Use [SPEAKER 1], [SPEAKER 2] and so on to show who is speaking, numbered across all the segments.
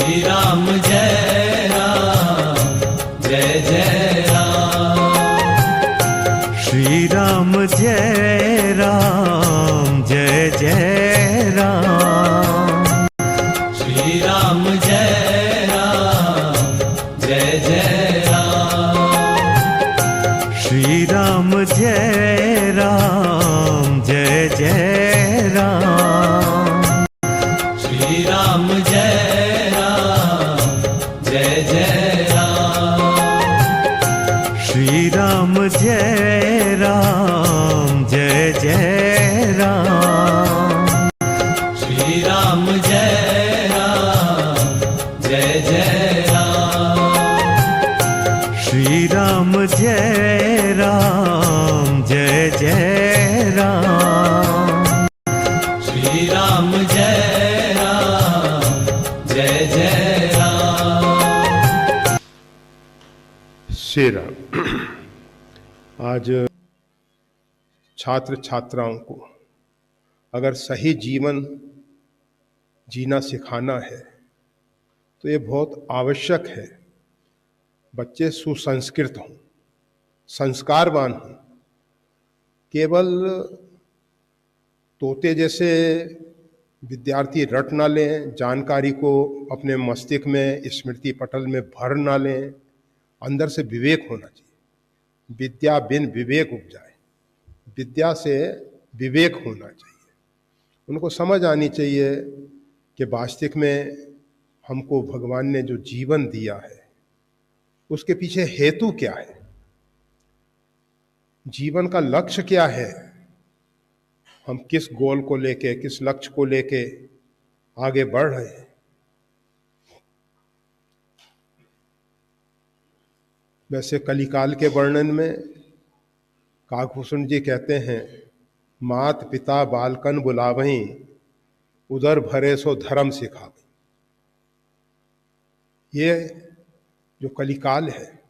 [SPEAKER 1] श्री राम जय राम जय जय राम।
[SPEAKER 2] श्री राम जय राम जय जय राम।
[SPEAKER 1] श्री राम जय राम जय जय राम।
[SPEAKER 2] श्री राम जय राम जय जय राम।
[SPEAKER 1] श्री राम जय राम जय जय राम।
[SPEAKER 2] श्री राम जय राम जय जय राम।
[SPEAKER 1] श्री राम जय राम जय जय राम।
[SPEAKER 2] श्री राम जय राम जय जय राम।
[SPEAKER 1] श्री राम जय राम जय जय राम।
[SPEAKER 3] श्री राम। आज छात्र छात्राओं को अगर सही जीवन जीना सिखाना है तो ये बहुत आवश्यक है। बच्चे सुसंस्कृत हों, संस्कारवान हों। केवल तोते जैसे विद्यार्थी रट ना लें, जानकारी को अपने मस्तिष्क में स्मृति पटल में भर ना लें। अंदर से विवेक होना चाहिए। विद्या बिन विवेक उपजाए, विद्या से विवेक होना चाहिए। उनको समझ आनी चाहिए कि वास्तविक में हमको भगवान ने जो जीवन दिया है उसके पीछे हेतु क्या है, जीवन का लक्ष्य क्या है, हम किस गोल को लेके, किस लक्ष्य को लेके आगे बढ़ रहे हैं। वैसे कलिकाल के वर्णन में काकभूषण जी कहते हैं, मात पिता बालकन बुलावहीं, उदर भरे सो धर्म सिखावहीं। ये जो कलिकाल है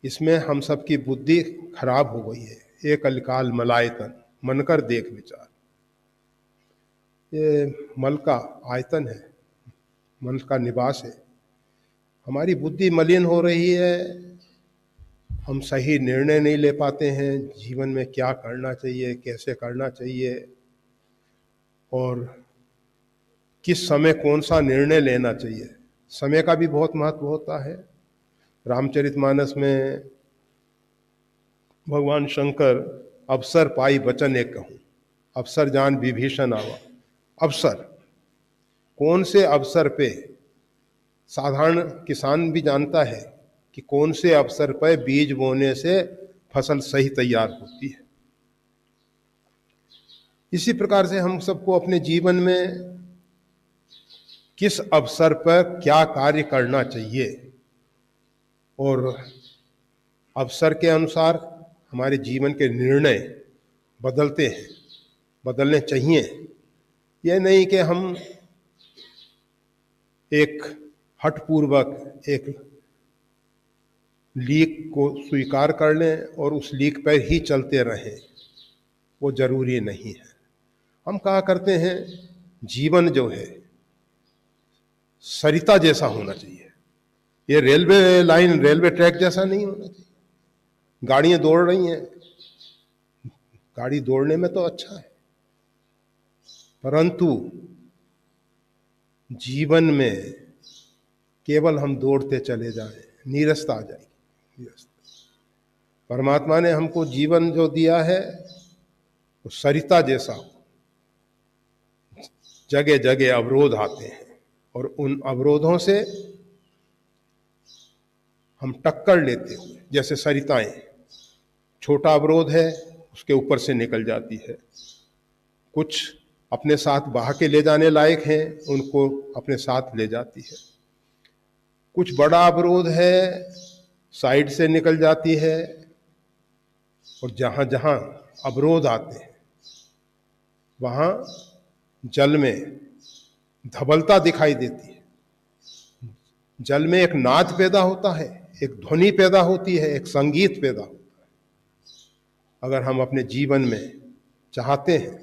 [SPEAKER 3] इसमें हम सबकी बुद्धि खराब हो गई है। ये कलिकाल मलायतन, मन कर देख विचार। ये मल का आयतन है, मन का निवास है। हमारी बुद्धि मलिन हो रही है, हम सही निर्णय नहीं ले पाते हैं। जीवन में क्या करना चाहिए, कैसे करना चाहिए और किस समय कौन सा निर्णय लेना चाहिए। समय का भी बहुत महत्व होता है। रामचरितमानस में भगवान शंकर अवसर पाई वचन एक कहूँ, अवसर जान विभीषण आवा। अवसर, कौन से अवसर पे, साधारण किसान भी जानता है कि कौन से अवसर पर बीज बोने से फसल सही तैयार होती है। इसी प्रकार से हम सबको अपने जीवन में किस अवसर पर क्या कार्य करना चाहिए और अवसर के अनुसार हमारे जीवन के निर्णय बदलते हैं, बदलने चाहिए। यह नहीं कि हम एक हठपूर्वक एक लीक को स्वीकार कर लें और उस लीक पर ही चलते रहें, वो जरूरी नहीं है। हम कहा करते हैं जीवन जो है सरिता जैसा होना चाहिए। ये रेलवे लाइन, रेलवे ट्रैक जैसा नहीं होना चाहिए। गाड़ियां दौड़ रही हैं, गाड़ी दौड़ने में तो अच्छा है, परंतु जीवन में केवल हम दौड़ते चले जाएं, नीरसता आ जाएगी। नीरसता। परमात्मा ने हमको जीवन जो दिया है वो सरिता जैसा हो। जगह जगह अवरोध आते हैं और उन अवरोधों से हम टक्कर लेते हुए, जैसे सरिताएं, छोटा अवरोध है उसके ऊपर से निकल जाती है। कुछ अपने साथ बहा के ले जाने लायक हैं, उनको अपने साथ ले जाती है। कुछ बड़ा अवरोध है, साइड से निकल जाती है। और जहां जहां अवरोध आते हैं वहां जल में धवलता दिखाई देती है। जल में एक नाद पैदा होता है, एक ध्वनि पैदा होती है, एक संगीत पैदा होता है। अगर हम अपने जीवन में चाहते हैं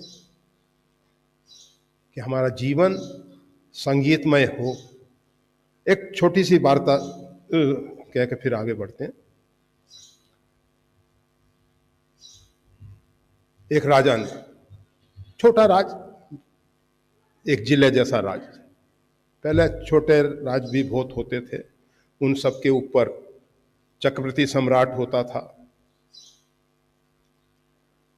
[SPEAKER 3] कि हमारा जीवन संगीतमय हो, एक छोटी सी वार्ता कह के फिर आगे बढ़ते हैं। एक राजा ने, छोटा राज, एक जिले जैसा राज, पहले छोटे राज भी बहुत होते थे, उन सब के ऊपर चक्रवर्ती सम्राट होता था।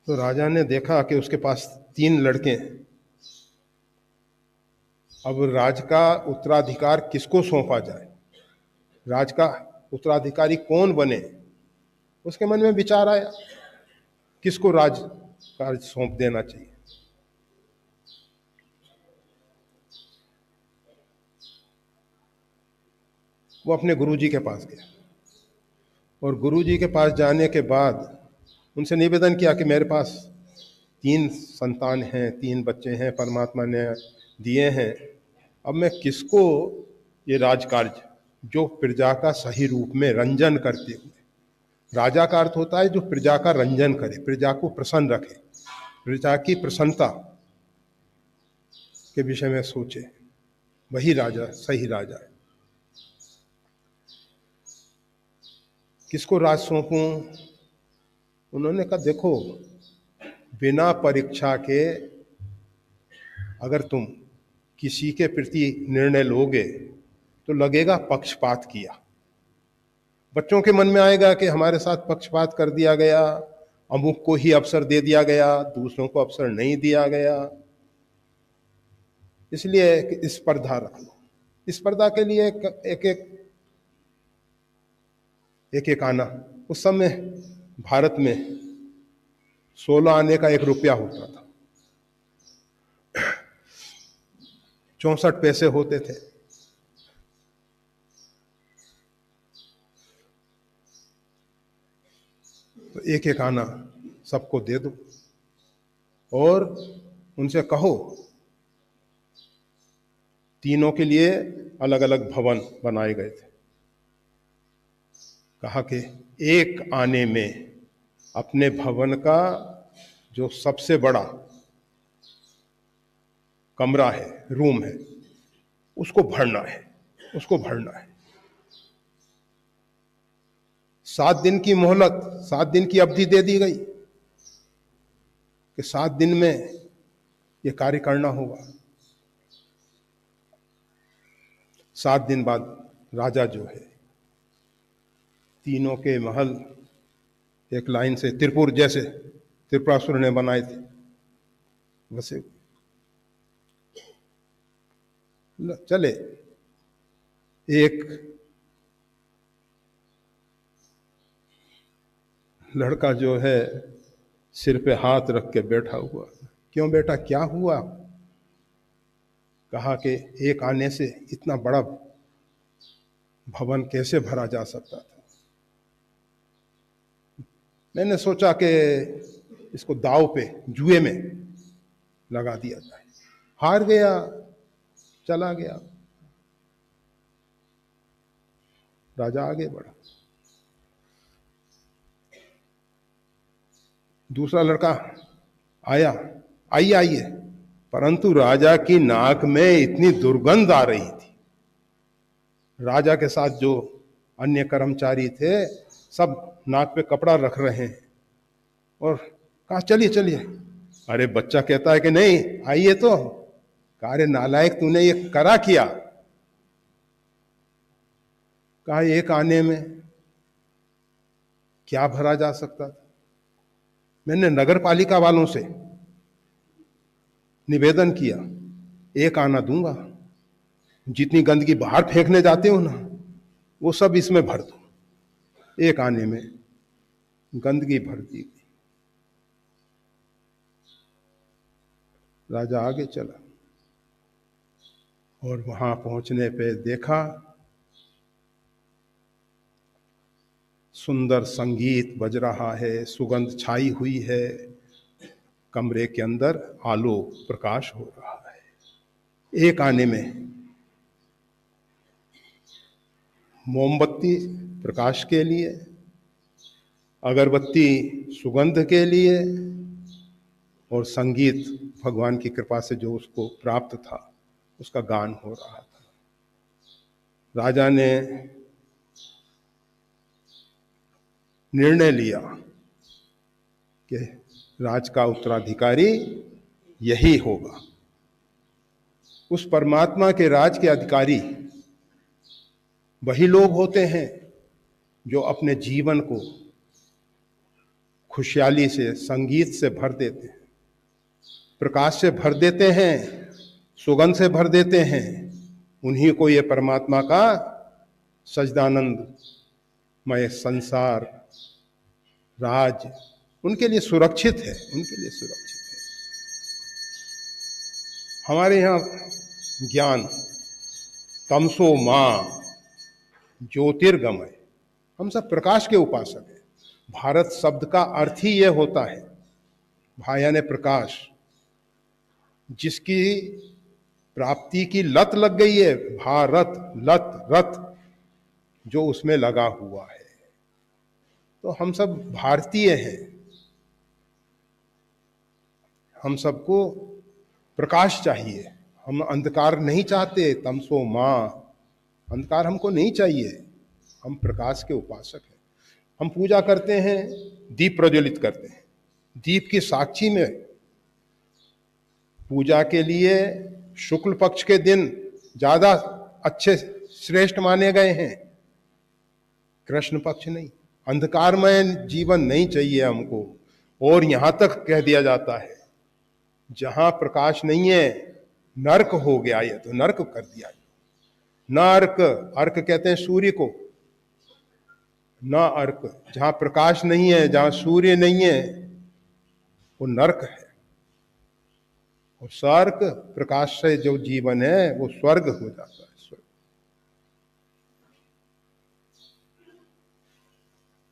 [SPEAKER 3] तो राजा ने देखा कि उसके पास 3 लड़के हैं। अब राज का उत्तराधिकार किसको सौंपा जाए, राज का उत्तराधिकारी कौन बने, उसके मन में विचार आया किसको राज कार्य सौंप देना चाहिए। वो अपने गुरुजी के पास गया और गुरुजी के पास जाने के बाद उनसे निवेदन किया कि मेरे पास 3 संतान हैं, 3 बच्चे हैं परमात्मा ने दिए हैं, अब मैं किसको ये राजकार्य जो प्रजा का सही रूप में रंजन करते हुए, राजा का अर्थ होता है जो प्रजा का रंजन करे, प्रजा को प्रसन्न रखे, प्रजा की प्रसन्नता के विषय में सोचे, वही राजा सही राजा है। किसको राज सौंपूं? उन्होंने कहा देखो, बिना परीक्षा के अगर तुम किसी के प्रति निर्णय लोगे तो लगेगा पक्षपात किया। बच्चों के मन में आएगा कि हमारे साथ पक्षपात कर दिया गया, अमुक को ही अवसर दे दिया गया, दूसरों को अवसर नहीं दिया गया। इसलिए स्पर्धा रख लो। स्पर्धा के लिए एक आना, उस समय भारत में 16 आने का 1 रुपया होता था, 64 पैसे होते थे। तो एक आना सबको दे दो और उनसे कहो तीनों के लिए अलग अलग भवन बनाए गए थे। कहा कि 1 आने में अपने भवन का जो सबसे बड़ा कमरा है, रूम है, उसको भरना है, उसको भरना है। 7 दिन की मोहलत, 7 दिन की अवधि दे दी गई कि 7 दिन में ये कार्य करना होगा। 7 दिन बाद राजा जो है, तीनों के महल एक लाइन से त्रिपुर जैसे त्रिपुरासुर ने बनाए थे वैसे चले। एक लड़का जो है सिर पे हाथ रख के बैठा हुआ, क्यों बेटा क्या हुआ? कहा कि 1 आने से इतना बड़ा भवन कैसे भरा जा सकता था। मैंने सोचा कि इसको दाव पे, जुए में लगा दिया जाए। हार गया, चला गया। राजा आगे बढ़ा। दूसरा लड़का आया, आइए आइए, परंतु राजा की नाक में इतनी दुर्गंध आ रही थी। राजा के साथ जो अन्य कर्मचारी थे सब नाक पे कपड़ा रख रहे हैं और कहा चलिए चलिए। अरे बच्चा कहता है कि नहीं आइए तो। कहा अरे नालायक, तूने ये करा किया? कहा 1 आने में क्या भरा जा सकता था। मैंने नगर पालिका वालों से निवेदन किया, 1 आना दूंगा, जितनी गंदगी बाहर फेंकने जाते हो ना वो सब इसमें भर दो। 1 आने में गंदगी भर दी गई। राजा आगे चला और वहां पहुंचने पे देखा सुंदर संगीत बज रहा है, सुगंध छाई हुई है, कमरे के अंदर आलोक प्रकाश हो रहा है। 1 आने में मोमबत्ती प्रकाश के लिए, अगरबत्ती सुगंध के लिए और संगीत भगवान की कृपा से जो उसको प्राप्त था उसका गान हो रहा था। राजा ने निर्णय लिया कि राज का उत्तराधिकारी यही होगा। उस परमात्मा के राज के अधिकारी वही लोग होते हैं जो अपने जीवन को खुशहाली से, संगीत से भर देते हैं, प्रकाश से भर देते हैं, सुगंध से भर देते हैं। उन्हीं को ये परमात्मा का सच्चिदानंदमय संसार, राज उनके लिए सुरक्षित है, उनके लिए सुरक्षित है। हमारे यहाँ ज्ञान तमसो मां ज्योतिर्गमय, हम सब प्रकाश के उपासक हैं। भारत शब्द का अर्थ ही यह होता है, भा यानी प्रकाश। जिसकी प्राप्ति की लत लग गई है, भारत लत रत जो उसमें लगा हुआ है, तो हम सब भारतीय हैं। हम सबको प्रकाश चाहिए, हम अंधकार नहीं चाहते। तमसो मां, अंधकार हमको नहीं चाहिए, हम प्रकाश के उपासक हैं। हम पूजा करते हैं, दीप प्रज्वलित करते हैं, दीप की साक्षी में। पूजा के लिए शुक्ल पक्ष के दिन ज्यादा अच्छे श्रेष्ठ माने गए हैं, कृष्ण पक्ष नहीं। अंधकारमय जीवन नहीं चाहिए हमको। और यहां तक कह दिया जाता है जहां प्रकाश नहीं है नरक हो गया, ये तो नरक कर दिया। नरक, अर्क कहते हैं सूर्य को, न अर्क, जहां प्रकाश नहीं है, जहां सूर्य नहीं है, वो नरक है। और स्वर्ग, प्रकाश से जो जीवन है वो स्वर्ग हो जाता है, स्वर्ग।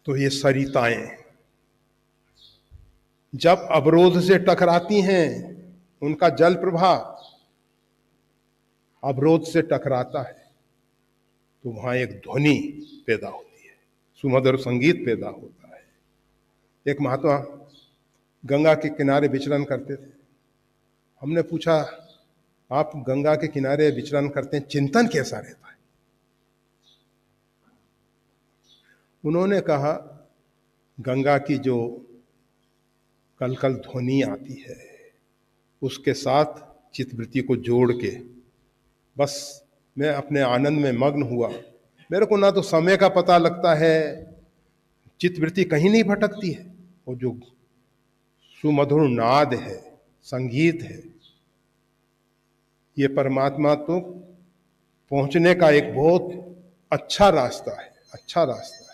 [SPEAKER 3] तो ये सरिताएं जब अवरोध से टकराती हैं, उनका जल प्रवाह अवरोध से टकराता है, तो वहां एक ध्वनि पैदा होती है, सुमधुर संगीत पैदा होता है। एक महात्मा गंगा के किनारे विचरण करते थे। हमने पूछा, आप गंगा के किनारे विचरण करते हैं, चिंतन कैसा रहता है? उन्होंने कहा, गंगा की जो कलकल ध्वनि आती है, उसके साथ चित्तवृत्ति को जोड़ के बस मैं अपने आनंद में मग्न हुआ। मेरे को ना तो समय का पता लगता है, चित्तवृत्ति कहीं नहीं भटकती है। वो जो सुमधुर नाद है, संगीत है, ये परमात्मा तो पहुंचने का एक बहुत अच्छा रास्ता है, अच्छा रास्ता है।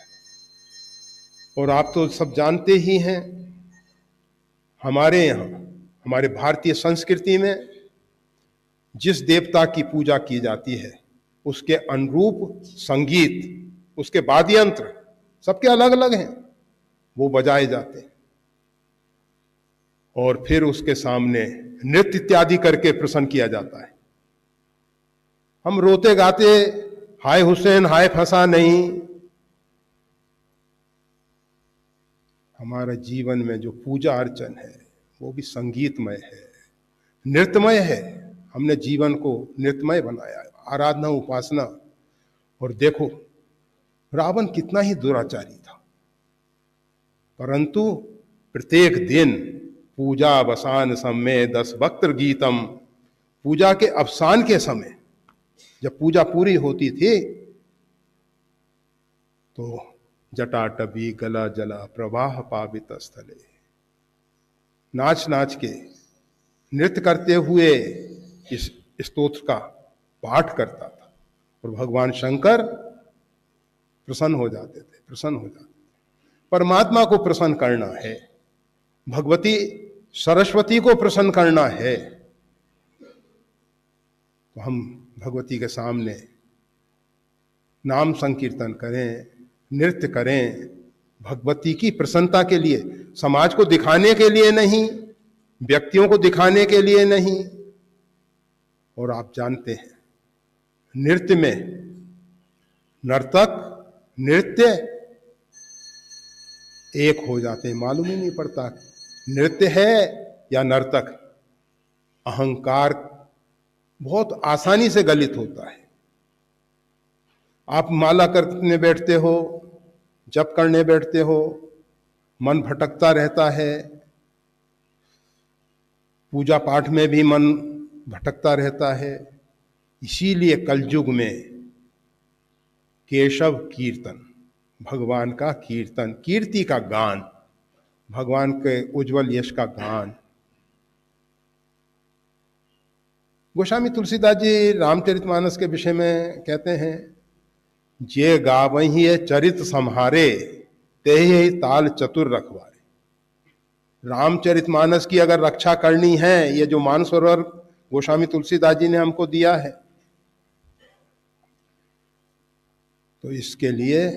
[SPEAKER 3] और आप तो सब जानते ही हैं, हमारे यहाँ, हमारे भारतीय संस्कृति में जिस देवता की पूजा की जाती है, उसके अनुरूप संगीत, उसके वाद्य यंत्र सबके अलग अलग हैं, वो बजाए जाते हैं। और फिर उसके सामने नृत्य इत्यादि करके प्रसन्न किया जाता है। हम रोते गाते हाय हुसैन हाय फंसा नहीं। हमारा जीवन में जो पूजा अर्चन है वो भी संगीतमय है, नृत्यमय है। हमने जीवन को नृत्यमय बनाया, आराधना उपासना। और देखो रावण कितना ही दुराचारी था, परंतु प्रत्येक दिन पूजा अवसान समय 10 वक्त्र गीतम, पूजा के अवसान के समय जब पूजा पूरी होती थी तो जटाटवी गला जला प्रवाह पावित स्थले, नाच नाच के नृत्य करते हुए इस स्तोत्र का पाठ करता था। और भगवान शंकर प्रसन्न हो जाते थे, प्रसन्न हो जाते थे। परमात्मा को प्रसन्न करना है, भगवती सरस्वती को प्रसन्न करना है, तो हम भगवती के सामने नाम संकीर्तन करें, नृत्य करें, भगवती की प्रसन्नता के लिए, समाज को दिखाने के लिए नहीं, व्यक्तियों को दिखाने के लिए नहीं। और आप जानते हैं नृत्य में नर्तक नृत्य एक हो जाते हैं, मालूम ही नहीं पड़ता नृत्य है या नर्तक। अहंकार बहुत आसानी से गलित होता है। आप माला करने बैठते हो, जप करने बैठते हो, मन भटकता रहता है, पूजा पाठ में भी मन भटकता रहता है। इसीलिए कलयुग में केशव कीर्तन, भगवान का कीर्तन, कीर्ति का गान, भगवान के उज्जवल यश का गान। गोस्वामी तुलसीदास जी रामचरितमानस के विषय में कहते हैं, जे गावही चरित सम्हारे ते ही ताल चतुर रखवारे। रामचरितमानस की अगर रक्षा करनी है, ये जो मानसरोवर गोस्वामी तुलसीदास जी ने हमको दिया है, तो इसके लिए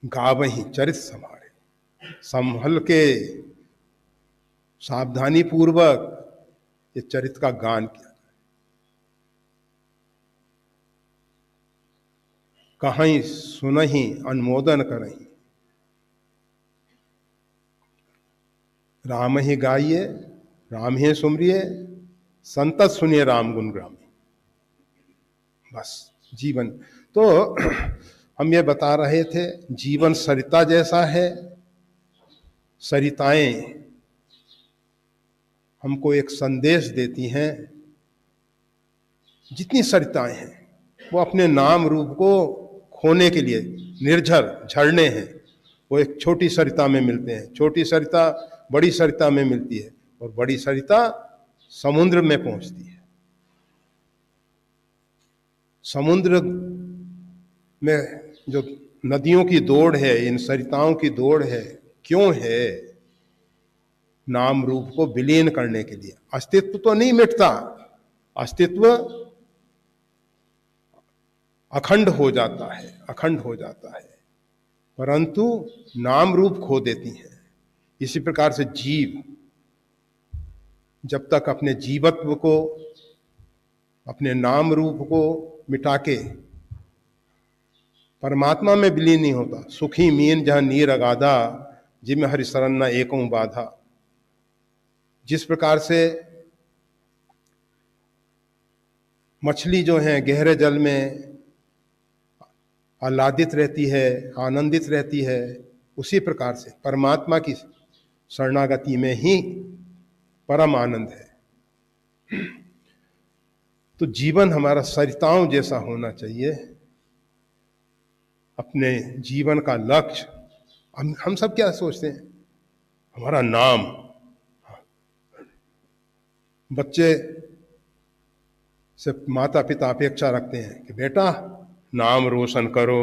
[SPEAKER 3] गावही चरित संभाले, संभल के सावधानी पूर्वक ये चरित का गान किया जाए। कहीं सुनहि अनुमोदन करही, राम ही गाइए, राम ही सुमरिए, संतत सुनिए राम गुण ग्रामी। बस जीवन तो हम ये बता रहे थे, जीवन सरिता जैसा है। सरिताएं हमको एक संदेश देती हैं। जितनी सरिताएं हैं वो अपने नाम रूप को खोने के लिए निर्झर झरने हैं। वो एक छोटी सरिता में मिलते हैं, छोटी सरिता बड़ी सरिता में मिलती है, और बड़ी सरिता समुद्र में पहुंचती है। समुद्र में जो नदियों की दौड़ है, इन सरिताओं की दौड़ है, क्यों है? नाम रूप को विलीन करने के लिए। अस्तित्व तो नहीं मिटता, अस्तित्व अखंड हो जाता है, अखंड हो जाता है, परंतु नाम रूप खो देती हैं। इसी प्रकार से जीव जब तक अपने जीवत्व को, अपने नाम रूप को मिटा के परमात्मा में विलीन नहीं होता। सुखी मीन जहां नीर अगाधा, जिम हरि शरण न एकों बाधा। जिस प्रकार से मछली जो है गहरे जल में आह्लादित रहती है, आनंदित रहती है, उसी प्रकार से परमात्मा की शरणागति में ही परम आनंद है। तो जीवन हमारा सरिताओं जैसा होना चाहिए। अपने जीवन का लक्ष्य, हम सब क्या सोचते हैं? हमारा नाम। बच्चे से माता पिता अपेक्षा रखते हैं कि बेटा नाम रोशन करो।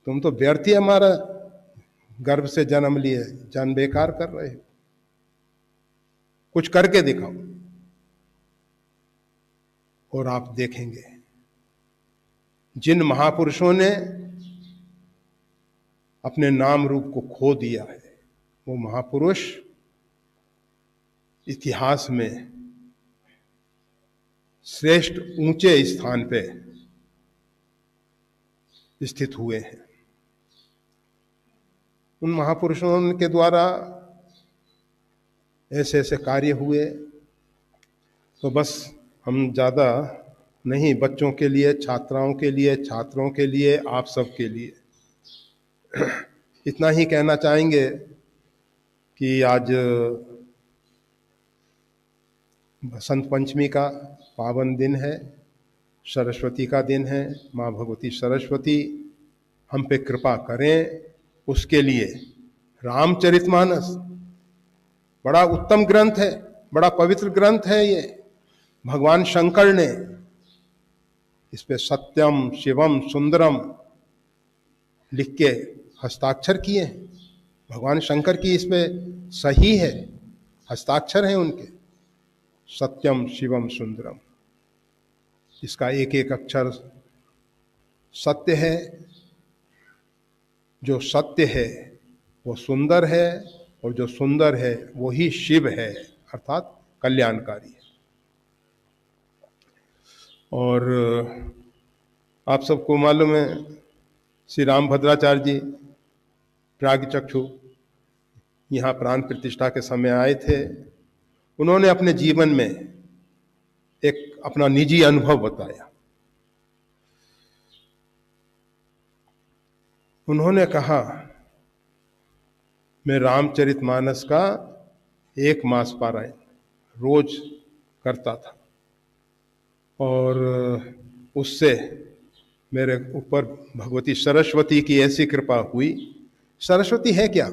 [SPEAKER 3] तुम तो व्यर्थ ही हमारा गर्भ से जन्म लिए, जन्म बेकार कर रहे हो, कुछ करके दिखाओ। और आप देखेंगे जिन महापुरुषों ने अपने नाम रूप को खो दिया है, वो महापुरुष इतिहास में श्रेष्ठ ऊंचे स्थान पे स्थित हुए हैं। उन महापुरुषों के द्वारा ऐसे ऐसे कार्य हुए। तो बस हम ज़्यादा नहीं, बच्चों के लिए, छात्राओं के लिए, छात्रों के लिए, आप सब के लिए इतना ही कहना चाहेंगे कि आज बसंत पंचमी का पावन दिन है, सरस्वती का दिन है। माँ भगवती सरस्वती हम पे कृपा करें, उसके लिए रामचरितमानस बड़ा उत्तम ग्रंथ है, बड़ा पवित्र ग्रंथ है। ये भगवान शंकर ने इस पे सत्यम शिवम सुंदरम लिख के हस्ताक्षर किए हैं। भगवान शंकर की इस पे सही है, हस्ताक्षर हैं उनके, सत्यम शिवम सुंदरम। इसका एक एक अक्षर सत्य है। जो सत्य है वो सुंदर है, और जो सुंदर है वो ही शिव है, अर्थात कल्याणकारी है। और आप सबको मालूम है, श्री रामभद्राचार्य जी प्रागचक्षु यहाँ प्राण प्रतिष्ठा के समय आए थे। उन्होंने अपने जीवन में एक अपना निजी अनुभव बताया। उन्होंने कहा, मैं रामचरितमानस का 1 मास पारायण रोज करता था और उससे मेरे ऊपर भगवती सरस्वती की ऐसी कृपा हुई। सरस्वती है क्या?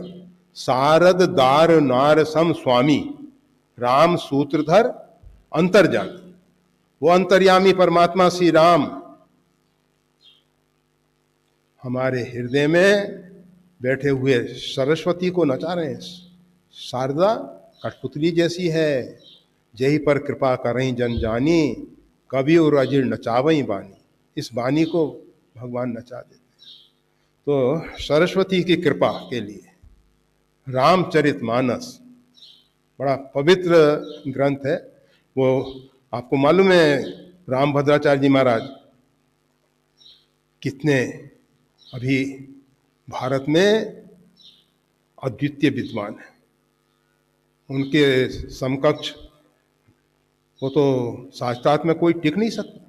[SPEAKER 3] शारद दार नार सम स्वामी, राम सूत्रधर अंतर्जामी। वो अंतर्यामी परमात्मा श्री राम हमारे हृदय में बैठे हुए सरस्वती को नचा रहे हैं। शारदा कठपुतली जैसी है, जही पर कृपा करें जन जानी, कवि और अजिर नचावई बानी। इस बानी को भगवान नचा देते हैं। तो सरस्वती की कृपा के लिए रामचरितमानस बड़ा पवित्र ग्रंथ है। वो आपको मालूम है रामभद्राचार्य जी महाराज कितने अभी भारत में अद्वितीय विद्वान है, उनके समकक्ष वो तो शास्त्रार्थ में कोई टिक नहीं सकता।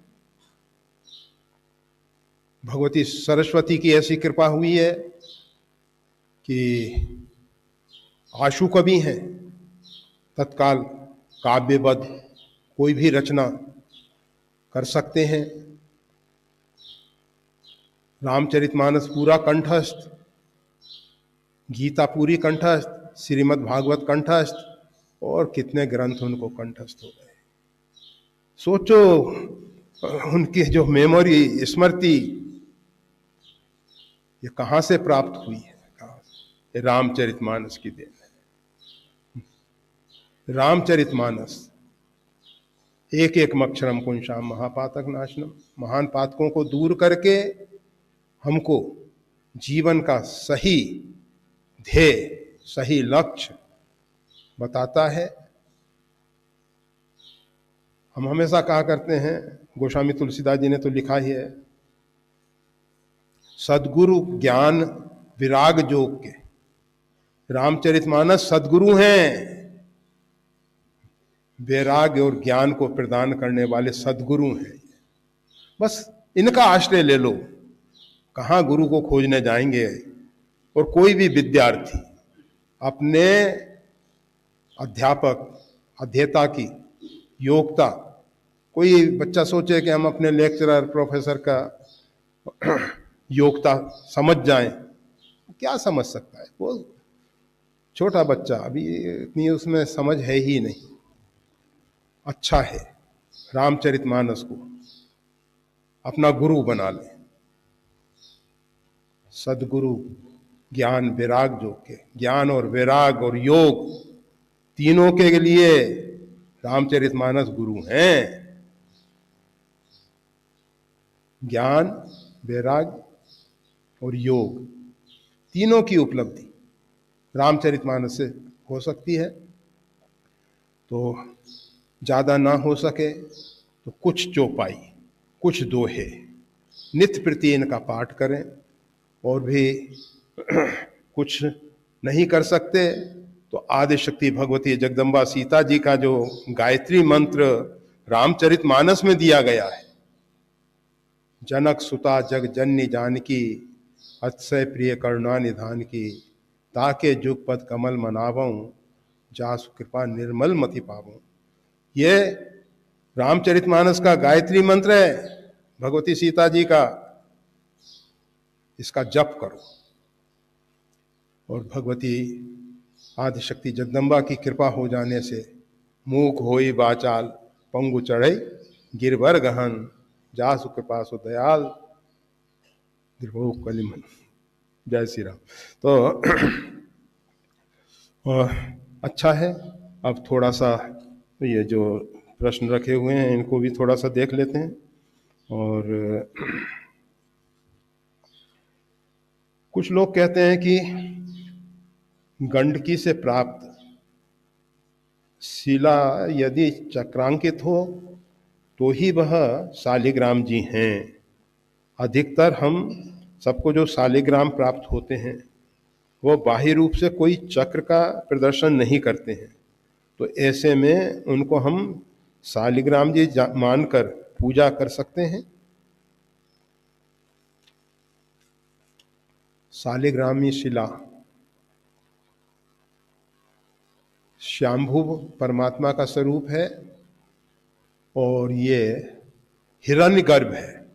[SPEAKER 3] भगवती सरस्वती की ऐसी कृपा हुई है कि आशु कवि हैं, तत्काल काव्यबद्ध कोई भी रचना कर सकते हैं। रामचरितमानस पूरा कंठस्थ, गीता पूरी कंठस्थ, श्रीमद् भागवत कंठस्थ, और कितने ग्रंथ उनको कंठस्थ हो गए। सोचो उनकी जो मेमोरी, स्मृति, ये कहां से प्राप्त हुई है? ये रामचरितमानस की देन है। रामचरितमानस एक एक अक्षरम पुंसाम महापातक नाशनम, महान पातकों को दूर करके हमको जीवन का सही ध्येय, सही लक्ष्य बताता है। हम हमेशा कहा करते हैं, गोस्वामी तुलसीदास जी ने तो लिखा ही है, सद्गुरु ज्ञान विराग जोग के। रामचरितमानस सद्गुरु हैं, वैराग्य और ज्ञान को प्रदान करने वाले सद्गुरु हैं। बस इनका आश्रय ले लो, कहाँ गुरु को खोजने जाएंगे। और कोई भी विद्यार्थी अपने अध्यापक अध्येता की योग्यता, कोई बच्चा सोचे कि हम अपने लेक्चरर प्रोफेसर का योग्यता समझ जाएं, क्या समझ सकता है? वो छोटा बच्चा, अभी इतनी उसमें समझ है ही नहीं। अच्छा है रामचरितमानस को अपना गुरु बना ले। सद्गुरु ज्ञान विराग योग के, ज्ञान और वैराग और योग तीनों के लिए रामचरितमानस गुरु हैं। ज्ञान, वैराग और योग तीनों की उपलब्धि रामचरितमानस से हो सकती है। तो ज्यादा ना हो सके तो कुछ चौपाई, कुछ दोहे नित्य प्रति इनका पाठ करें। और भी कुछ नहीं कर सकते तो आदिशक्ति भगवती जगदम्बा सीता जी का जो गायत्री मंत्र रामचरितमानस में दिया गया है, जनक सुता जग जननी जानकी, अतिशय प्रिय करुणा निधान की, ताके जुगपद कमल मनावऊं, जासु कृपा निर्मल मति पावऊं। ये रामचरितमानस का गायत्री मंत्र है, भगवती सीता जी का। इसका जप करो और भगवती आदिशक्ति जगदम्बा की कृपा हो जाने से मूक होई बाचाल, पंगु चढ़ई गिरवर गहन, जासु कृपा सु दयाल, कलिमन। जय श्री राम। तो अच्छा है, अब थोड़ा सा ये जो प्रश्न रखे हुए हैं इनको भी थोड़ा सा देख लेते हैं। और कुछ लोग कहते हैं कि गंडकी से प्राप्त शिला यदि चक्रांकित हो तो ही वह शालिग्राम जी हैं। अधिकतर हम सबको जो शालिग्राम प्राप्त होते हैं वो बाह्य रूप से कोई चक्र का प्रदर्शन नहीं करते हैं, तो ऐसे में उनको हम शालिग्राम जी मानकर पूजा कर सकते हैं। शालिग्रामी शिला श्यामभू परमात्मा का स्वरूप है और ये हिरण्यगर्भ है,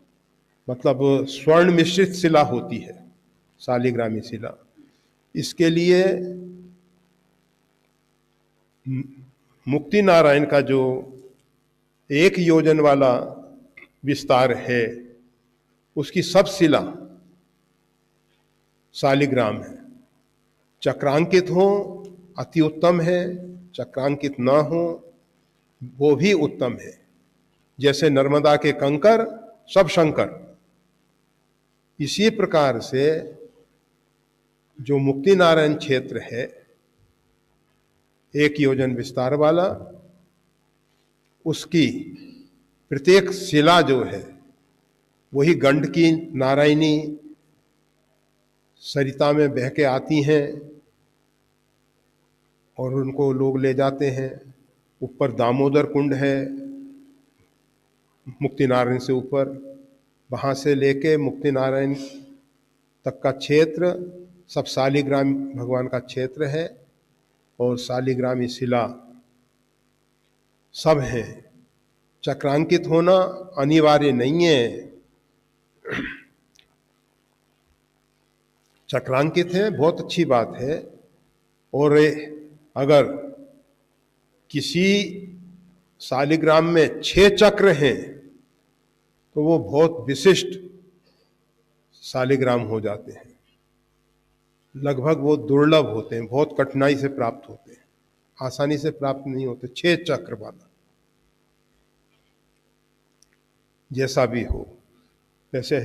[SPEAKER 3] मतलब स्वर्ण मिश्रित शिला होती है शालिग्रामी शिला। इसके लिए मुक्ति नारायण का जो 1 योजन वाला विस्तार है उसकी सब शिला शालिग्राम है। चक्रांकित हो अति उत्तम है, चक्रांकित ना हो वो भी उत्तम है। जैसे नर्मदा के कंकर सब शंकर, इसी प्रकार से जो मुक्ति नारायण क्षेत्र है 1 योजन विस्तार वाला, उसकी प्रत्येक शिला जो है वही गंडकी नारायणी सरिता में बह के आती हैं और उनको लोग ले जाते हैं। ऊपर दामोदर कुंड है मुक्ति नारायण से ऊपर, वहाँ से लेके मुक्ति नारायण तक का क्षेत्र सब शालिग्राम भगवान का क्षेत्र है और शालिग्रामी शिला सब है। चक्रांकित होना अनिवार्य नहीं है, चक्रांकित है बहुत अच्छी बात है। और अगर किसी शालिग्राम में 6 चक्र हैं तो वो बहुत विशिष्ट शालिग्राम हो जाते हैं। लगभग वो दुर्लभ होते हैं, बहुत कठिनाई से प्राप्त होते हैं, आसानी से प्राप्त नहीं होते। 6 चक्र वाला जैसा भी हो, वैसे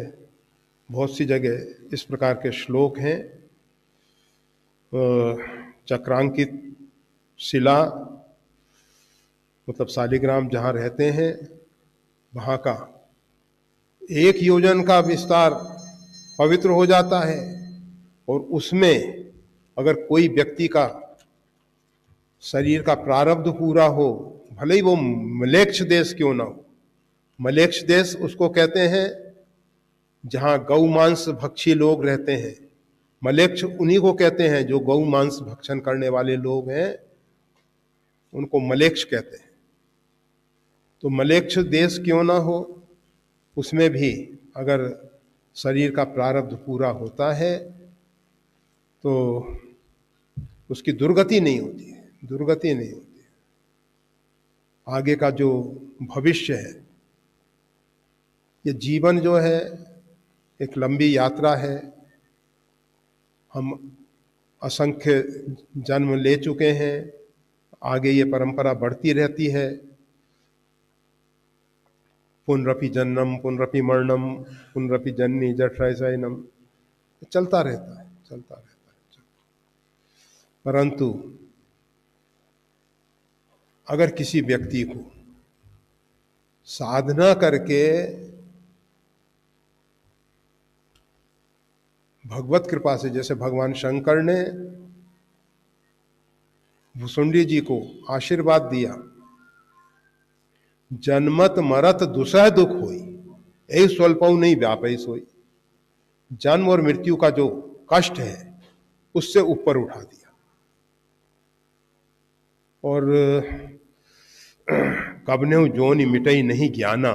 [SPEAKER 3] बहुत सी जगह इस प्रकार के श्लोक हैं। चक्रांकित शिला मतलब शालिग्राम जहाँ रहते हैं वहाँ का 1 योजन का विस्तार पवित्र हो जाता है और उसमें अगर कोई व्यक्ति का शरीर का प्रारब्ध पूरा हो, भले ही वो मलेच्छ देश क्यों ना हो। मलेच्छ देश उसको कहते हैं जहाँ गौ मांस भक्षी लोग रहते हैं। मलेच्छ उन्हीं को कहते हैं जो गौ मांस भक्षण करने वाले लोग हैं, उनको मलेच्छ कहते हैं। तो मलेच्छ देश क्यों ना हो, उसमें भी अगर शरीर का प्रारब्ध पूरा होता है तो उसकी दुर्गति नहीं होती है, दुर्गति नहीं होती है। आगे का जो भविष्य है, ये जीवन जो है एक लंबी यात्रा है। हम असंख्य जन्म ले चुके हैं, आगे ये परंपरा बढ़ती रहती है। पुनरपि जन्मम पुनरपि मरणम पुनरपि जननी जठराय शयनम, चलता रहता है, चलता रहता है। परंतु अगर किसी व्यक्ति को साधना करके भगवत कृपा से, जैसे भगवान शंकर ने भुसुंडी जी को आशीर्वाद दिया, जन्मत मरत दुसह दुख होई यही स्वल्पऊ नहीं व्यापई सोई। जन्म और मृत्यु का जो कष्ट है उससे ऊपर उठा दिया और कबने जोनि मिटई नहीं ज्ञाना,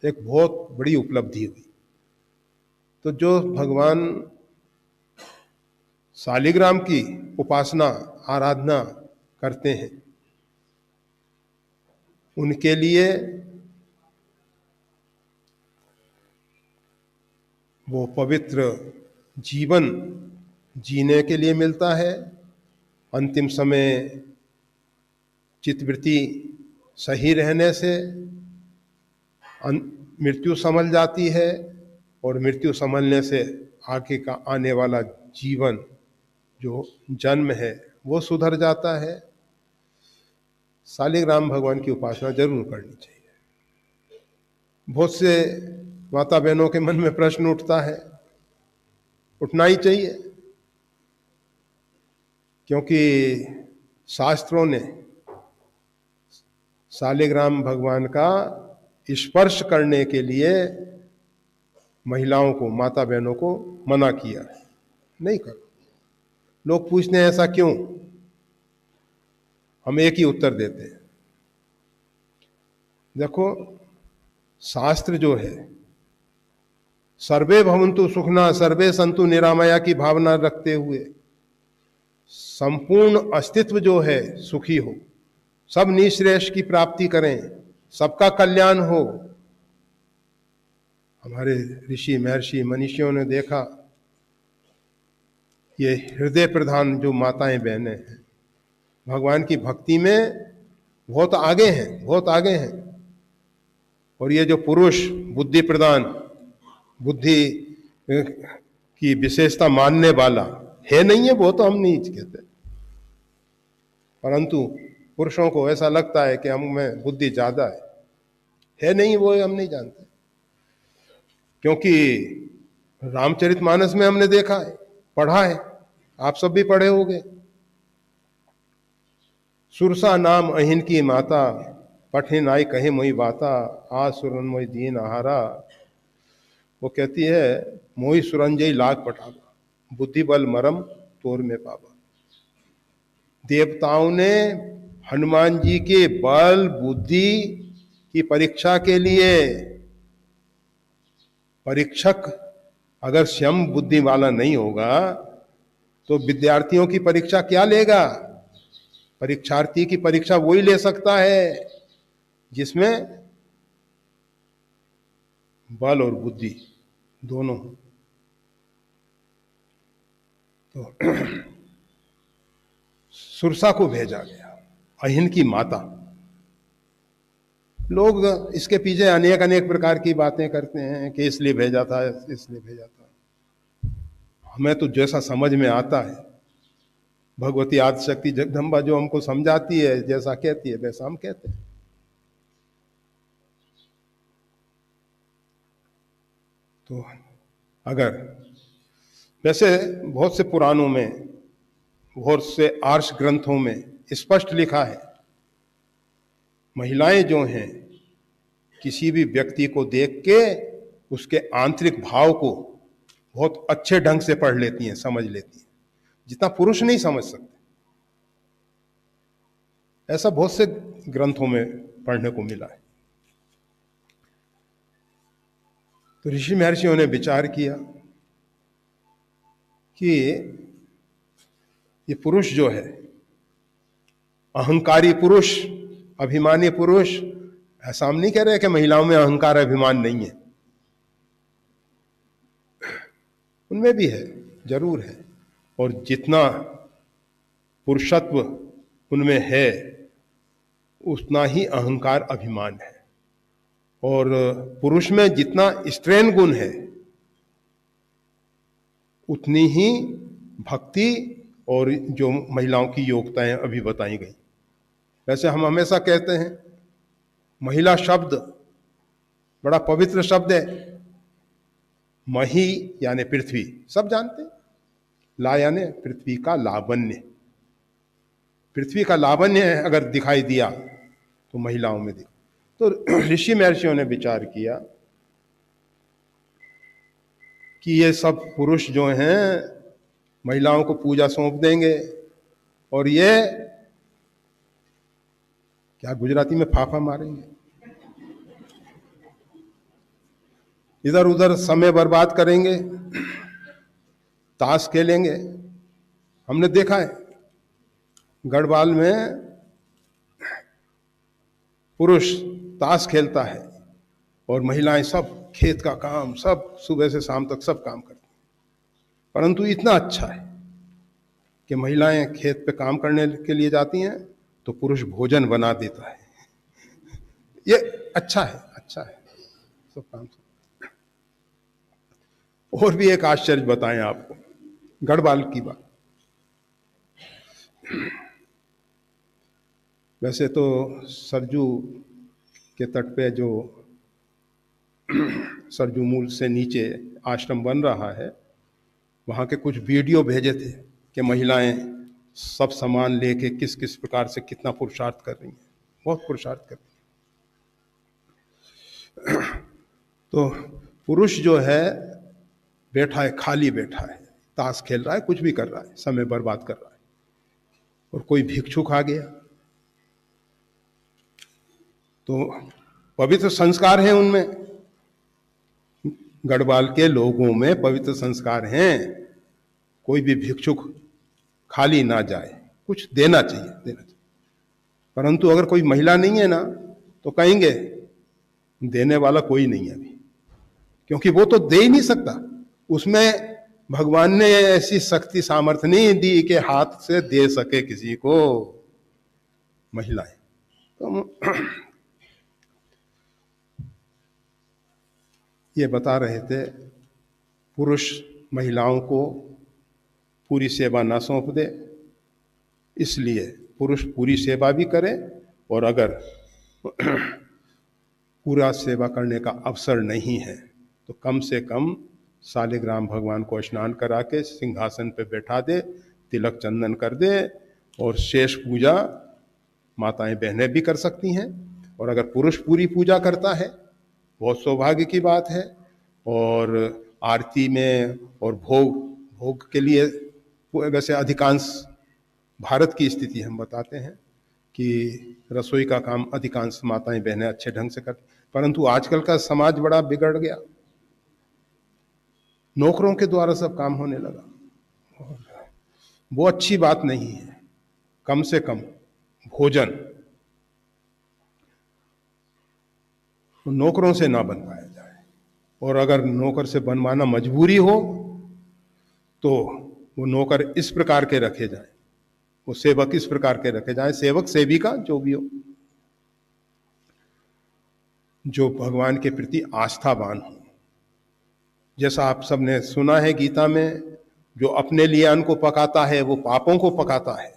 [SPEAKER 3] एक बहुत बड़ी उपलब्धि हुई। तो जो भगवान शालिग्राम की उपासना आराधना करते हैं उनके लिए वो पवित्र जीवन जीने के लिए मिलता है। अंतिम समय चित्तवृत्ति सही रहने से मृत्यु संभल जाती है और मृत्यु संभलने से आगे का आने वाला जीवन जो जन्म है वो सुधर जाता है। शालिग्राम भगवान की उपासना जरूर करनी चाहिए। बहुत से माता बहनों के मन में प्रश्न उठता है, उठना ही चाहिए, क्योंकि शास्त्रों ने शालिग्राम भगवान का स्पर्श करने के लिए महिलाओं को, माता बहनों को मना किया है, नहीं करो। लोग पूछते हैं ऐसा क्यों? हम एक ही उत्तर देते हैं। देखो, शास्त्र जो है सर्वे भवन्तु सुखना सर्वे संतु निरामया की भावना रखते हुए संपूर्ण अस्तित्व जो है सुखी हो, सब निःश्रेयस की प्राप्ति करें, सबका कल्याण हो। हमारे ऋषि महर्षि मनीषियों ने देखा, ये हृदय प्रधान जो माताएं बहनें हैं भगवान की भक्ति में बहुत आगे हैं, बहुत आगे हैं। और ये जो पुरुष बुद्धि प्रदान, बुद्धि की विशेषता मानने वाला है नहीं है, वो तो हम नहीं कहते, परंतु पुरुषों को ऐसा लगता है कि हम में बुद्धि ज्यादा है नहीं, वो हम नहीं जानते। क्योंकि रामचरितमानस में हमने देखा है, पढ़ा है, आप सब भी पढ़े होंगे। सुरसा नाम अहिन की माता, पठिन आई कहे मोई बाता, आ सुरन मोई दीन आहारा। वो कहती है मोई सुरंजय लाग पटावा, बुद्धि बल मरम तोर में पावा। देवताओं ने हनुमान जी के बल बुद्धि की परीक्षा के लिए, परीक्षक अगर स्वयं बुद्धि वाला नहीं होगा तो विद्यार्थियों की परीक्षा क्या लेगा? परीक्षार्थी की परीक्षा वही ले सकता है जिसमें बल और बुद्धि दोनों हो। तो सुरसा को भेजा गया, अहिन की माता। लोग इसके पीछे अनेक अनेक प्रकार की बातें करते हैं कि इसलिए भेजा था, इसलिए भेजा था। हमें तो जैसा समझ में आता है, भगवती आदिशक्ति जगदम्बा जो हमको समझाती है, जैसा कहती है वैसा हम कहते हैं। तो अगर वैसे बहुत से पुराणों में, बहुत से आर्ष ग्रंथों में स्पष्ट लिखा है, महिलाएं जो हैं किसी भी व्यक्ति को देख के उसके आंतरिक भाव को बहुत अच्छे ढंग से पढ़ लेती हैं, समझ लेती हैं, जितना पुरुष नहीं समझ सकते। ऐसा बहुत से ग्रंथों में पढ़ने को मिला है। तो ऋषि महर्षियों ने विचार किया कि ये पुरुष जो है, अहंकारी पुरुष, अभिमानी पुरुष, ऐसा हम नहीं कह रहे कि महिलाओं में अहंकार अभिमान नहीं है, उनमें भी है, जरूर है। और जितना पुरुषत्व उनमें है उतना ही अहंकार अभिमान है। और पुरुष में जितना स्त्रीण गुण है उतनी ही भक्ति और जो महिलाओं की योग्यताएं अभी बताई गई। वैसे हम हमेशा कहते हैं महिला शब्द बड़ा पवित्र शब्द है। मही यानी पृथ्वी, सब जानते हैं। ला यानी पृथ्वी का लावण्य, पृथ्वी का लावण्य अगर दिखाई दिया तो महिलाओं में दिखा। तो ऋषि महर्षियों ने विचार किया कि ये सब पुरुष जो हैं महिलाओं को पूजा सौंप देंगे और ये क्या गुजराती में फाफा मारेंगे, इधर उधर समय बर्बाद करेंगे, ताश खेलेंगे। हमने देखा है गढ़वाल में पुरुष ताश खेलता है और महिलाएं सब खेत का काम, सब सुबह से शाम तक सब काम करती हैं। परंतु इतना अच्छा है कि महिलाएं खेत पे काम करने के लिए जाती हैं तो पुरुष भोजन बना देता है। ये अच्छा है, अच्छा है सब काम। और भी एक आश्चर्य बताएं आपको, गढ़वाल की बात। वैसे तो सरजू के तट पे जो सरजू मूल से नीचे आश्रम बन रहा है, वहाँ के कुछ वीडियो भेजे थे कि महिलाएं सब सामान लेके किस किस प्रकार से कितना पुरुषार्थ कर रही हैं। बहुत पुरुषार्थ करती है। तो पुरुष जो है बैठा है, खाली बैठा है, ताश खेल रहा है, कुछ भी कर रहा है, समय बर्बाद कर रहा है, और कोई भिक्षुक आ गया तो पवित्र संस्कार हैं उनमें, गढ़वाल के लोगों में पवित्र संस्कार हैं, कोई भी भिक्षुक खाली ना जाए, कुछ देना चाहिए, देना चाहिए। परंतु अगर कोई महिला नहीं है ना तो कहेंगे देने वाला कोई नहीं है अभी, क्योंकि वो तो दे ही नहीं सकता, उसमें भगवान ने ऐसी शक्ति सामर्थ्य नहीं दी कि हाथ से दे सके किसी को महिलाएं। तो ये बता रहे थे पुरुष महिलाओं को पूरी सेवा ना सौंप दे, इसलिए पुरुष पूरी सेवा भी करे, और अगर पूरा सेवा करने का अवसर नहीं है तो कम से कम शालिग्राम भगवान को स्नान करा के सिंहासन पे बैठा दे, तिलक चंदन कर दे, और शेष पूजा माताएं बहनें भी कर सकती हैं। और अगर पुरुष पूरी पूजा करता है बहुत सौभाग्य की बात है। और आरती में और भोग के लिए वैसे अधिकांश भारत की स्थिति हम बताते हैं कि रसोई का काम अधिकांश माताएं बहनें अच्छे ढंग से करती, परंतु आजकल का समाज बड़ा बिगड़ गया, नौकरों के द्वारा सब काम होने लगा, वो अच्छी बात नहीं है। कम से कम भोजन नौकरों से ना बनवाया जाए, और अगर नौकर से बनवाना मजबूरी हो तो वो नौकर इस प्रकार के रखे जाए, वो सेवक इस प्रकार के रखे जाए, सेवक सेविका जो भी हो, जो भगवान के प्रति आस्थावान हो। जैसा आप सबने सुना है गीता में, जो अपने लिए अन्न को पकाता है वो पापों को पकाता है।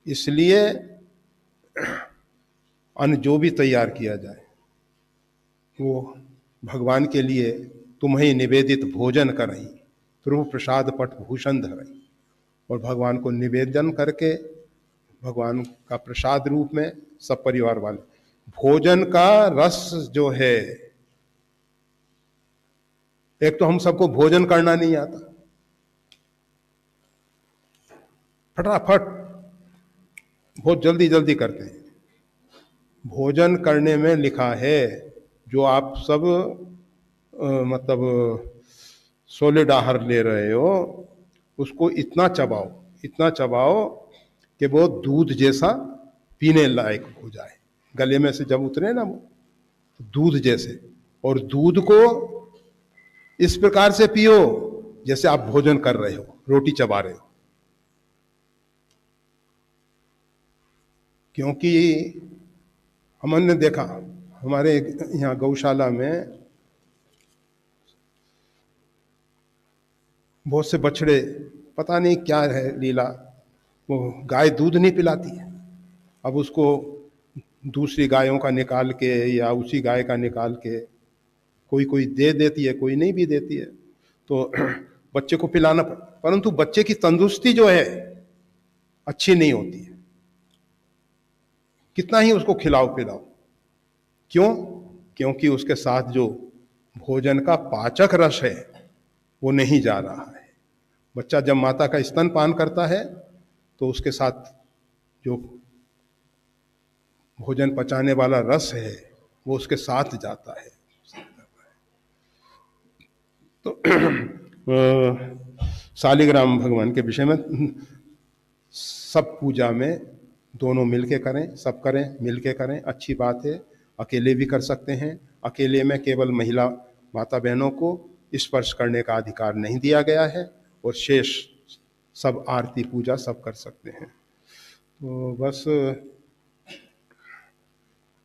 [SPEAKER 3] इसलिए अन्न जो भी तैयार किया जाए वो भगवान के लिए तुम्हें निवेदित भोजन करही, प्रभु प्रसाद पट भूषण धरही, और भगवान को निवेदन करके भगवान का प्रसाद रूप में सब परिवार वाले, भोजन का रस जो है, एक तो हम सबको भोजन करना नहीं आता, फटाफट बहुत जल्दी जल्दी करते हैं। भोजन करने में लिखा है, जो आप सब मतलब सॉलिड आहार ले रहे हो उसको इतना चबाओ कि वो दूध जैसा पीने लायक हो जाए, गले में से जब उतरे ना वो तो दूध जैसे, और दूध को इस प्रकार से पियो जैसे आप भोजन कर रहे हो, रोटी चबा रहे हो। क्योंकि हमने देखा हमारे यहाँ गौशाला में बहुत से बछड़े, पता नहीं क्या है लीला, वो गाय दूध नहीं पिलाती है, अब उसको दूसरी गायों का निकाल के या उसी गाय का निकाल के कोई दे देती है, कोई नहीं भी देती है, तो बच्चे को पिलाना परंतु बच्चे की तंदुरुस्ती जो है अच्छी नहीं होती है, कितना ही उसको खिलाओ पिलाओ। क्यों? क्योंकि उसके साथ जो भोजन का पाचक रस है वो नहीं जा रहा है। बच्चा जब माता का स्तनपान करता है तो उसके साथ जो भोजन पचाने वाला रस है वो उसके साथ जाता है। तो शालिग्राम भगवान के विषय में सब पूजा में दोनों मिलके करें, सब करें, मिलके करें, अच्छी बात है। अकेले भी कर सकते हैं, अकेले में केवल महिला माता बहनों को स्पर्श करने का अधिकार नहीं दिया गया है, और शेष सब आरती पूजा सब कर सकते हैं। तो बस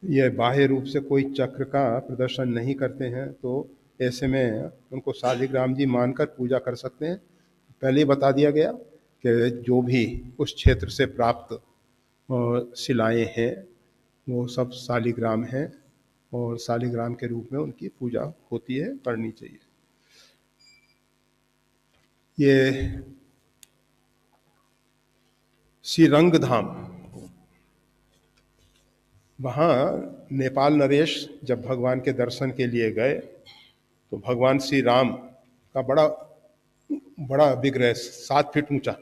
[SPEAKER 3] ये बाह्य रूप से कोई चक्र का प्रदर्शन नहीं करते हैं, तो ऐसे में उनको शालिग्राम जी मानकर पूजा कर सकते हैं। पहले ही बता दिया गया कि जो भी उस क्षेत्र से प्राप्त शिलाएं हैं वो सब शालिग्राम हैं, और शालिग्राम के रूप में उनकी पूजा होती है, करनी चाहिए। ये श्री रंगधाम वहाँ नेपाल नरेश जब भगवान के दर्शन के लिए गए तो भगवान श्री राम का बड़ा बड़ा विग्रह 7 फीट ऊंचा,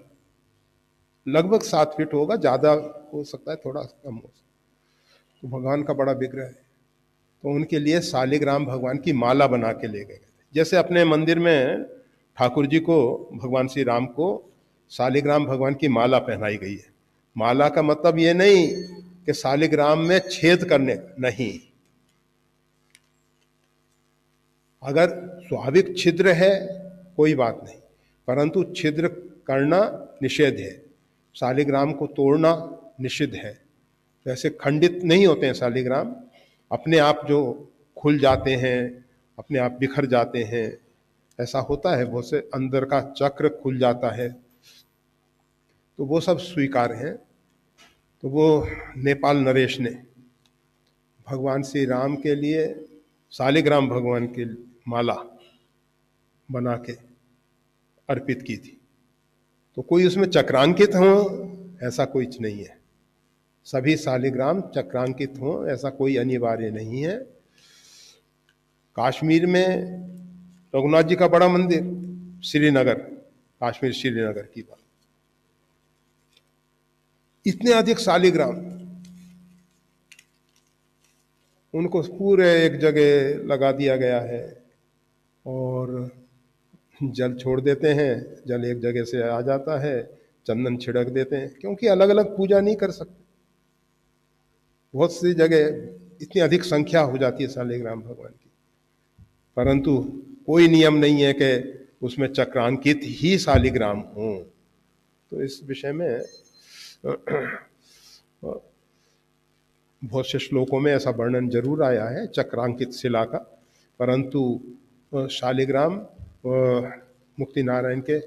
[SPEAKER 3] लगभग 7 फीट होगा, ज़्यादा हो सकता है थोड़ा कम हो सकता है, तो भगवान का बड़ा विग्रह है। तो उनके लिए शालिग्राम भगवान की माला बना के ले गए। जैसे अपने मंदिर में ठाकुर जी को, भगवान श्री राम को शालिग्राम भगवान की माला पहनाई गई है। माला का मतलब ये नहीं कि शालिग्राम में छेद करने, नहीं, अगर स्वाभाविक छिद्र है कोई बात नहीं, परंतु छिद्र करना निषेध है, शालिग्राम को तोड़ना निषिद्ध है। तो ऐसे खंडित नहीं होते हैं शालिग्राम, अपने आप जो खुल जाते हैं, अपने आप बिखर जाते हैं, ऐसा होता है, बहुत से अंदर का चक्र खुल जाता है, तो वो सब स्वीकार हैं। तो वो नेपाल नरेश ने भगवान श्री राम के लिए शालिग्राम भगवान की माला बना के अर्पित की थी। तो कोई उसमें चक्रांकित हो ऐसा कुछ नहीं है, सभी शालिग्राम चक्रांकित हो ऐसा कोई अनिवार्य नहीं है। काश्मीर में रघुनाथ जी का बड़ा मंदिर, श्रीनगर, काश्मीर श्रीनगर की बात, इतने अधिक शालिग्राम, उनको पूरे एक जगह लगा दिया गया है और जल छोड़ देते हैं, जल एक जगह से आ जाता है, चंदन छिड़क देते हैं, क्योंकि अलग अलग पूजा नहीं कर सकते। बहुत सी जगह इतनी अधिक संख्या हो जाती है शालिग्राम भगवान की, परंतु कोई नियम नहीं है कि उसमें चक्रांकित ही शालिग्राम हो। तो इस विषय में बहुत से श्लोकों में ऐसा वर्णन जरूर आया है चक्रांकित शिला का, परंतु शालिग्राम मुक्ति नारायण के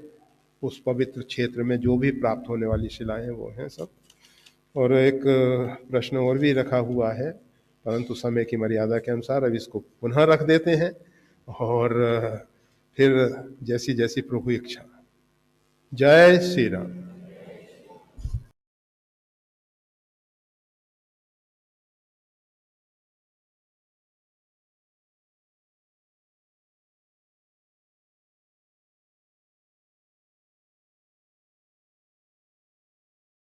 [SPEAKER 3] उस पवित्र क्षेत्र में जो भी प्राप्त होने वाली शिलाएं वो हैं सब। और एक प्रश्न और भी रखा हुआ है, परंतु समय की मर्यादा के अनुसार अब इसको पुनः रख देते हैं और फिर जैसी जैसी प्रभु इच्छा। जय श्री राम।